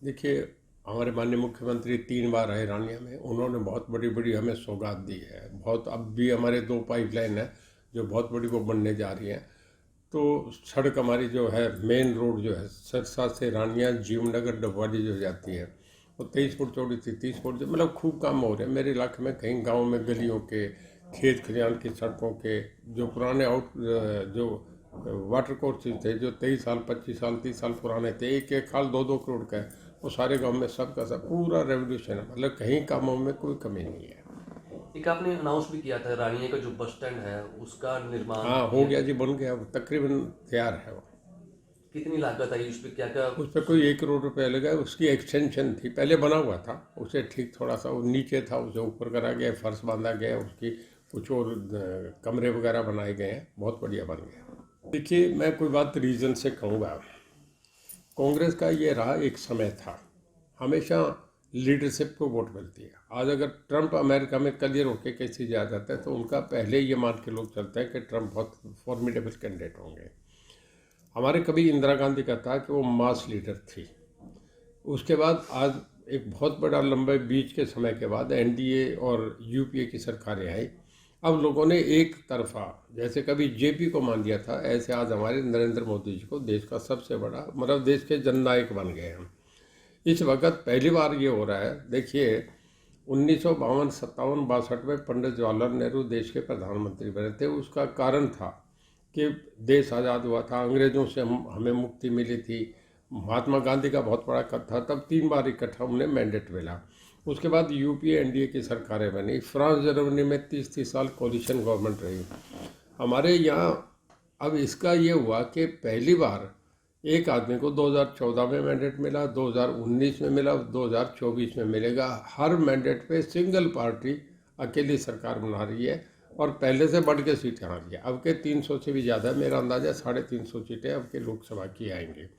देखिए, हमारे माननीय मुख्यमंत्री 3 बार आए रानिया में। उन्होंने बहुत बड़ी-बड़ी हमें सौगात दी है। बहुत अब भी हमारे 2 पाइपलाइन है, जो बहुत बड़ी वो बनने जा रही हैं। तो सड़क हमारी जो है, मेन रोड जो है, सिरसा से रानिया, जीवनगर, डबवाली जो जाती है, वो 23 फुट चौड़ी थी, 30 फुट जो मतलब खूब काम हो रहे हैं। मेरे इलाके में कहीं गाँव में गलियों के, खेत खलिहान की सड़कों के, जो पुराने जो वाटर कोर्सेज थे, जो 23 साल, 25 साल, 30 साल पुराने थे, एक एक खाल 2-2 करोड़ का है, वो सारे गांव में सबका सब पूरा रेवोल्यूशन है। मतलब कहीं कामों में कोई कमी नहीं है। एक आपने अनाउंस भी किया था रानिया का जो बस स्टैंड है उसका निर्माण हाँ, हो किया गया जी, बन गया, वो तकरीबन तैयार है वो। कितनी लागत आई उस पर क्या क्या उस पर कोई 1 करोड़ रुपये लगा। उसकी एक्सटेंशन थी, पहले बना हुआ था, उसे ठीक थोड़ा सा वो नीचे था, उसे ऊपर करा गया, फर्श बांधा गया, उसकी कुछ और कमरे वगैरह बनाए गए हैं, बहुत बढ़िया बन गया। देखिए, मैं कोई बात रीज़न से कहूँगा। कांग्रेस का ये रहा, एक समय था, हमेशा लीडरशिप को वोट मिलती है। आज अगर ट्रंप अमेरिका में क्लियर होकर कैसे जा जाता है, तो उनका पहले ये मान के लोग चलते हैं कि ट्रंप बहुत फॉर्मिडेबल कैंडिडेट होंगे। हमारे कभी इंदिरा गांधी का था कि वो मास लीडर थी। उसके बाद आज एक बहुत बड़ा लंबे बीच के समय के बाद एनडीए और यूपीए की सरकारें आई। अब लोगों ने एक तरफा, जैसे कभी जेपी को मान लिया था, ऐसे आज हमारे नरेंद्र मोदी जी को देश का सबसे बड़ा, मतलब देश के जननायक बन गए हैं। इस वक्त पहली बार ये हो रहा है। देखिए, 1952, 57, 62 में पंडित जवाहरलाल नेहरू देश के प्रधानमंत्री बने थे। उसका कारण था कि देश आज़ाद हुआ था, अंग्रेज़ों से हमें मुक्ति मिली थी। महात्मा गांधी का बहुत बड़ा कद था, तब 3 बार इकट्ठा उन्हें मैंडेट मिला। उसके बाद यूपीए एनडीए की सरकारें बनी। फ्रांस जर्मनी में 30-30 साल कोलिशन गवर्नमेंट रही। हमारे यहाँ अब इसका ये हुआ कि पहली बार एक आदमी को 2014 में मैंडेट मिला, 2019 में मिला, 2024 में मिलेगा। हर मैंडेट पे सिंगल पार्टी अकेली सरकार बना रही है और पहले से बढ़ के सीटें आ रही है। अब के 300 से भी ज़्यादा, मेरा अंदाजा 350 सीटें अब के लोकसभा की आएंगी।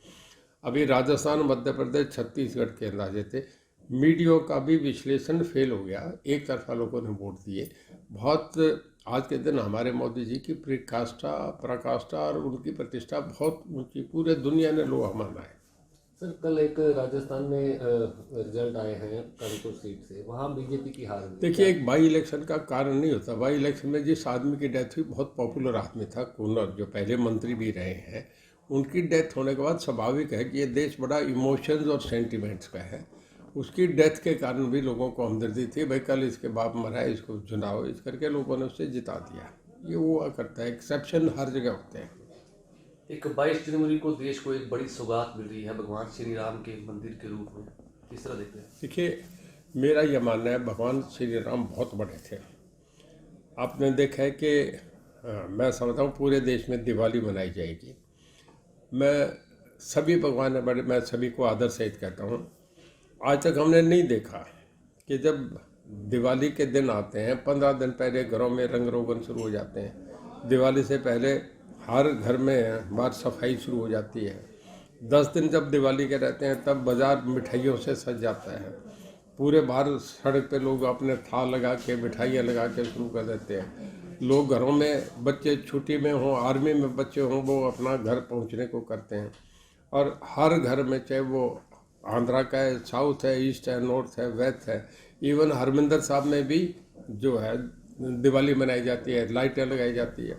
अभी राजस्थान, मध्य प्रदेश, छत्तीसगढ़ के अंदाजे थे। मीडिया का भी विश्लेषण फेल हो गया, एक तरफा लोगों ने वोट दिए। बहुत आज के दिन हमारे मोदी जी की पराकाष्ठा और उनकी प्रतिष्ठा बहुत ऊंची, पूरे दुनिया ने लोहा माना है। सर, कल एक राजस्थान में रिजल्ट आए हैं कानपुर सीट से, वहाँ बीजेपी की हार हुई। देखिए, एक बाई इलेक्शन का कारण नहीं होता। बाई इलेक्शन में जिस आदमी की डेथ हुई, बहुत पॉपुलर आदमी था, कूनर, जो पहले मंत्री भी रहे हैं। उनकी डेथ होने के बाद स्वाभाविक है कि ये देश बड़ा इमोशंस और सेंटिमेंट्स का है। उसकी डेथ के कारण भी लोगों को हमदर्दी थी, भाई कल इसके बाप मरा है, इसको चुनाव, इस करके लोगों ने उससे जिता दिया। ये हुआ करता है, एक्सेप्शन हर जगह होते हैं। एक 22 जनवरी को देश को एक बड़ी सौगात मिल रही है भगवान श्री राम के मंदिर के रूप में, किस तरह देखते हैं? देखिए, मेरा यह मानना है, भगवान श्री राम बहुत बड़े थे। आपने देखा है कि मैं समझता हूँ पूरे देश में दिवाली मनाई जाएगी। मैं सभी भगवान है बड़े, मैं सभी को आदर सहित कहता हूँ। आज तक हमने नहीं देखा कि जब दिवाली के दिन आते हैं, 15 दिन पहले घरों में रंग रोगन शुरू हो जाते हैं। दिवाली से पहले हर घर में बाहर सफाई शुरू हो जाती है। 10 दिन जब दिवाली के रहते हैं, तब बाज़ार मिठाइयों से सज जाता है। पूरे बाहर सड़क पे लोग अपने थाल लगा के, मिठाइयाँ लगा के शुरू कर देते हैं। लोग घरों में, बच्चे छुट्टी में हों, आर्मी में बच्चे हों, वो अपना घर पहुंचने को करते हैं। और हर घर में, चाहे वो आंध्रा का है, साउथ है, ईस्ट है, नॉर्थ है, वेस्ट है, इवन हरमिंदर साहब में भी जो है दिवाली मनाई जाती है, लाइटें लगाई जाती है।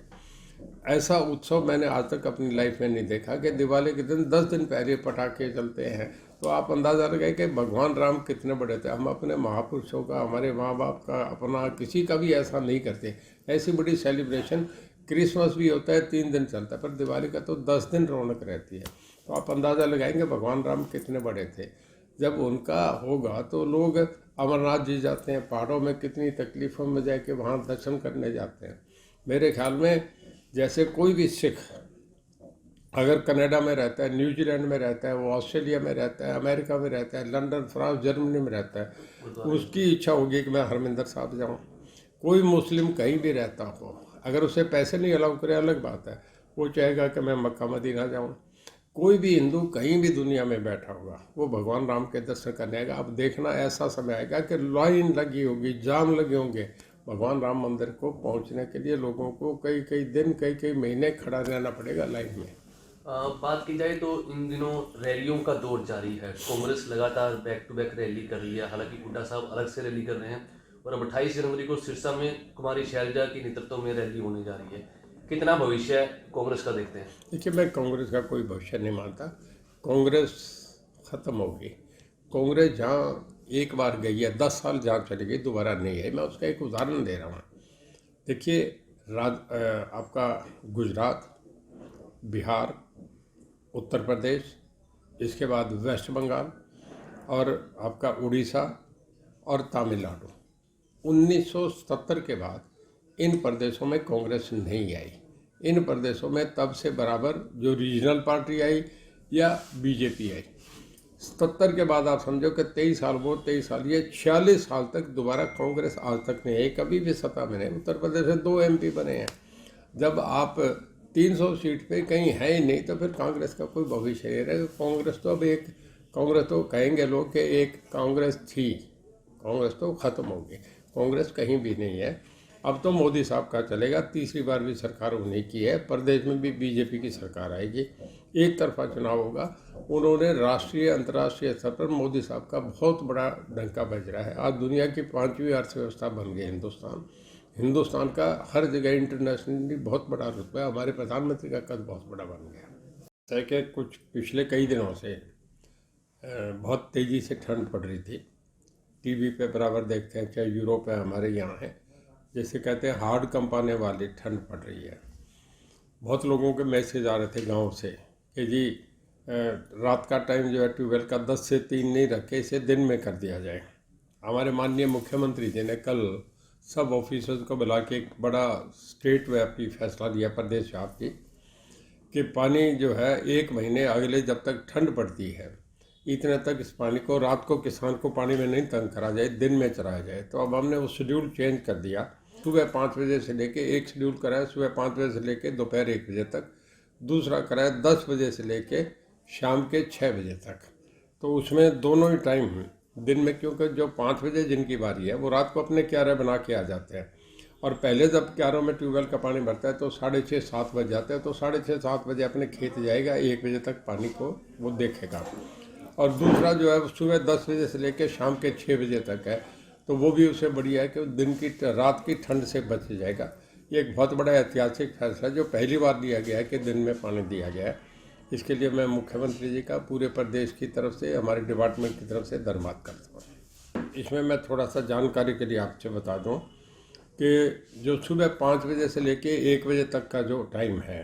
ऐसा उत्सव मैंने आज तक अपनी लाइफ में नहीं देखा कि दिवाली के दिन 10 दिन पहले पटाखे चलते हैं। तो आप अंदाज़ा लगाए कि भगवान राम कितने बड़े थे। हम अपने महापुरुषों का, हमारे माँ बाप का, अपना किसी का भी ऐसा नहीं करते। ऐसी बड़ी सेलिब्रेशन, क्रिसमस भी होता है 3 दिन चलता है, पर दिवाली का तो 10 दिन रौनक रहती है। तो आप अंदाज़ा लगाएंगे भगवान राम कितने बड़े थे। जब उनका होगा तो लोग अमरनाथ जी जाते हैं, पहाड़ों में कितनी तकलीफ़ों में जाके वहाँ दर्शन करने जाते हैं। मेरे ख्याल में जैसे कोई भी सिख अगर कनाडा में रहता है, न्यूजीलैंड में रहता है, वो ऑस्ट्रेलिया में रहता है, अमेरिका में रहता है, लंदन, फ्रांस, जर्मनी में रहता है, उसकी इच्छा होगी कि मैं हरमिंदर साहब जाऊँ। कोई मुस्लिम कहीं भी रहता हो, अगर उसे पैसे नहीं अलाउ करे अलग बात है, वो चाहेगा कि मैं मक्का मदीना जाऊँ। कोई भी हिंदू कहीं भी दुनिया में बैठा होगा, वो भगवान राम के दर्शन करने आएगा। अब देखना, ऐसा समय आएगा कि लाइन लगी होगी, जाम लगे होंगे। भगवान राम मंदिर को पहुंचने के लिए लोगों को कई कई दिन, कई कई महीने खड़ा रहना पड़ेगा लाइन में। बात की जाए तो इन दिनों रैलियों का दौर जारी है। कांग्रेस लगातार बैक टू बैक रैली कर रही है, हालांकि हुड्डा साहब अलग से रैली कर रहे हैं और अब 28 जनवरी को सिरसा में कुमारी शैलजा की नेतृत्व में रैली होने जा रही है। कितना भविष्य कांग्रेस का देखते हैं? देखिए, मैं कांग्रेस का कोई भविष्य नहीं मानता। कांग्रेस ख़त्म होगी। कांग्रेस जहाँ एक बार गई है, 10 साल जहाँ चली गई, दोबारा नहीं है। मैं उसका एक उदाहरण दे रहा हूँ। देखिए, आपका गुजरात, बिहार, उत्तर प्रदेश, इसके बाद वेस्ट बंगाल और आपका उड़ीसा और तमिलनाडु, 1970 के बाद इन प्रदेशों में कांग्रेस नहीं आई। इन प्रदेशों में तब से बराबर जो रीजनल पार्टी आई या बीजेपी आई। 77 के बाद आप समझो कि 23 साल वो, 23 साल ये, 46 साल तक दोबारा कांग्रेस आज तक नहीं आई, कभी भी सत्ता में नहीं। उत्तर प्रदेश में 2 MP बने हैं। जब आप 300 सीट पे कहीं है ही नहीं तो फिर कांग्रेस का कोई भविष्य नहीं रहेगा। कांग्रेस तो कहेंगे लोग कि एक कांग्रेस थी, कांग्रेस तो ख़त्म हो गई। कांग्रेस कहीं भी नहीं है। अब तो मोदी साहब का चलेगा, तीसरी बार भी सरकार उन्हीं की है। प्रदेश में भी बीजेपी की सरकार आएगी, एक तरफा चुनाव होगा। उन्होंने राष्ट्रीय अंतर्राष्ट्रीय स्तर पर मोदी साहब का बहुत बड़ा डंका बज रहा है। आज दुनिया की 5वीं अर्थव्यवस्था बन गई हिंदुस्तान का हर जगह इंटरनेशनली बहुत बड़ा रुतबा है। हमारे प्रधानमंत्री का कद बहुत बड़ा बन गया है कि कुछ पिछले कई दिनों से बहुत तेज़ी से ठंड पड़ रही थी। टीवी पे बराबर देखते हैं, चाहे यूरोप है, हमारे यहाँ है, जैसे कहते हैं हार्ड कंपाने वाली ठंड पड़ रही है। बहुत लोगों के मैसेज आ रहे थे गांव से कि जी रात का टाइम जो है ट्यूबवेल का 10 से 3 नहीं रख के इसे दिन में कर दिया जाए। हमारे माननीय मुख्यमंत्री जी ने कल सब ऑफिसर्स को बुला के एक बड़ा स्टेट व्यापी फैसला लिया, प्रदेश व्यापी, कि पानी जो है 1 महीने अगले जब तक ठंड पड़ती है इतने तक इस पानी को, रात को किसान को पानी में नहीं तंग करा जाए, दिन में चलाया जाए। तो अब हमने वो शेड्यूल चेंज कर दिया। सुबह 5 बजे से लेके एक शेड्यूल कराया, सुबह 5 बजे से लेके दोपहर 1 बजे तक। दूसरा कराया 10 बजे से लेके शाम के 6 बजे तक। तो उसमें दोनों ही टाइम दिन में, क्योंकि जो 5 बजे जिनकी बारी है वो रात को अपने क्यारे बना के आ जाते हैं। और पहले जब क्यारों में ट्यूबवेल का पानी भरता है तो 6:30-7 बज जाते हैं। तो 6:30-7 बजे अपने खेत जाएगा, 1 बजे तक पानी को वो देखेगा। और दूसरा जो है सुबह 10 बजे से लेकर शाम के 6 बजे तक है। तो वो भी उससे बढ़िया है कि रात की ठंड से बच जाएगा। ये एक बहुत बड़ा ऐतिहासिक फैसला जो पहली बार लिया गया है कि दिन में पानी दिया गया है। इसके लिए मैं मुख्यमंत्री जी का पूरे प्रदेश की तरफ से, हमारे डिपार्टमेंट की तरफ से धन्यवाद करता हूँ। इसमें मैं थोड़ा सा जानकारी के लिए आपसे बता दूँ कि जो सुबह 5 बजे से लेके 1 बजे तक का जो टाइम है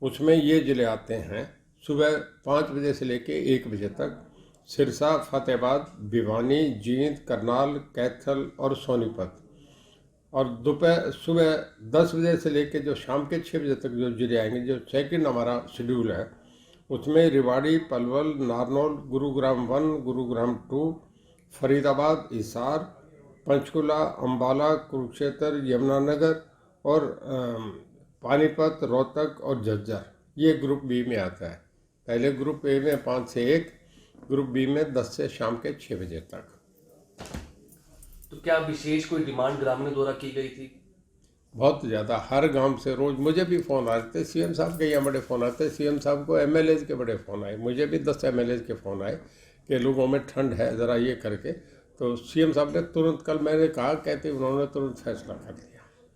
उसमें ये ज़िले आते हैं। सुबह 5 बजे से लेके 1 बजे तक सिरसा, फतेहाबाद, भिवानी, जींद, करनाल, कैथल और सोनीपत। और सुबह 10 बजे से लेके जो शाम के 6 बजे तक जो जिले आएंगे, जो सेकंड हमारा शेड्यूल है, उसमें रेवाड़ी, पलवल, नारनौल, गुरुग्राम 1, गुरुग्राम 2, फरीदाबाद, हिसार, पंचकुला, अम्बाला, कुरुक्षेत्र, यमुनानगर और पानीपत, रोहतक और झज्जर, ये ग्रुप बी में आता है। पहले ग्रुप ए में 5 से 1, ग्रुप बी में 10 से शाम के 6 बजे तक। तो क्या विशेष कोई डिमांड ग्रामीणों द्वारा की गई थी? बहुत ज़्यादा, हर गांव से रोज़ मुझे भी फ़ोन आते थे। सीएम साहब के यहाँ बड़े फ़ोन आते, सीएम साहब को MLAs के बड़े फ़ोन आए, मुझे भी 10 MLAs के फ़ोन आए कि लोगों में ठंड है, ज़रा ये करके। तो सीएम साहब ने तुरंत, कल मैंने कहा कहते, उन्होंने तुरंत फैसला कर लिया।